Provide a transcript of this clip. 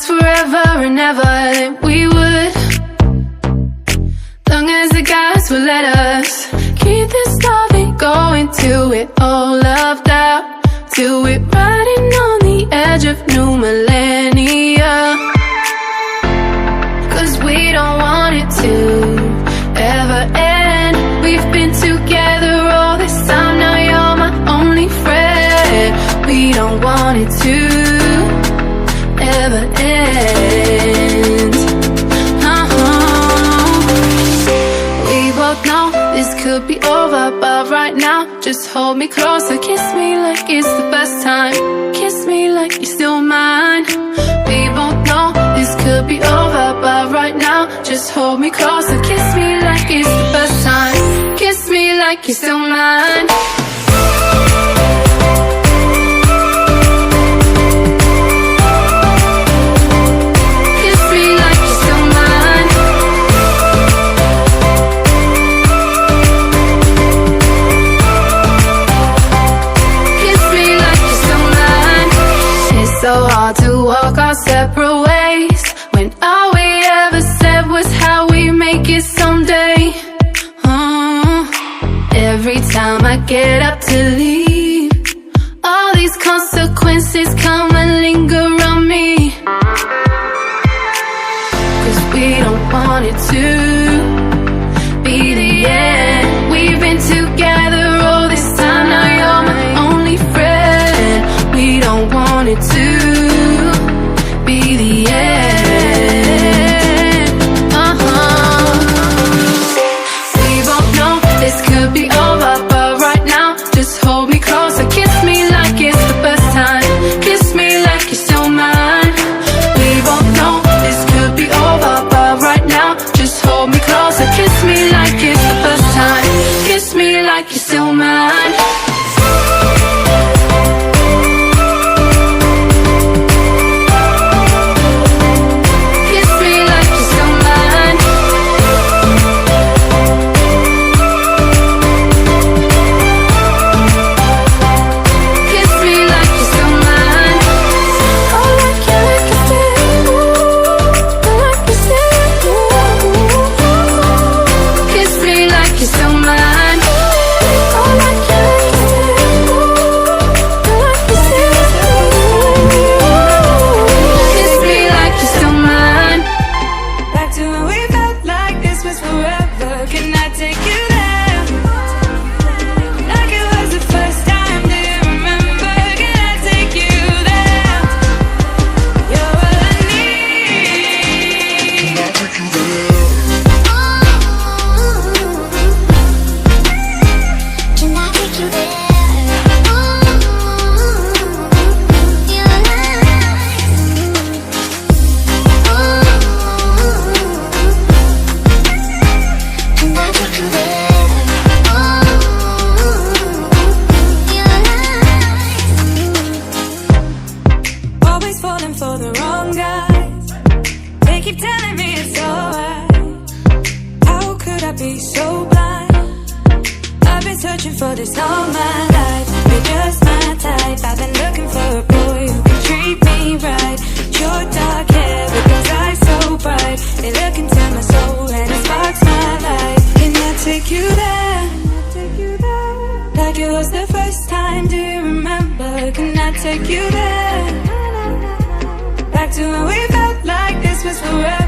last forever and ever, then we would. Long as the gods will let us keep this loving going till we're all loved out, till we're riding on the edge of new millennia. Cause we don't want it to ever end. We've been together all this time, now you're my only friend. We don't want it to ever end. We both know this could be over, but right now just hold me closer. Kiss me like it's the best time. Kiss me like you're still mine. We both know this could be over, but right now just hold me closer. Kiss me like it's the best time. Kiss me like you're still mine. So hard to walk our separate ways when all we ever said was how we make it someday. Every time I get up to leave, all these consequences come and linger on me. Cause we don't want it to be the end. We've been together all this time, now you're my only friend. We don't want it to be the end. We both know this could be over, but right now just hold me closer. Kiss me like it's the best time. Kiss me like you're still mine. We both know this could be over, but right now just hold me closer. Kiss me like it's the best time. Kiss me like you're still mine. For this all my life, you're just my type. I've been looking for a boy who can treat me right. Your dark hair with those eyes so bright, they look into my soul and it sparks my life. Can I take you there? Like it was the first time, do you remember? Can I take you there? Back to when we felt like this was forever.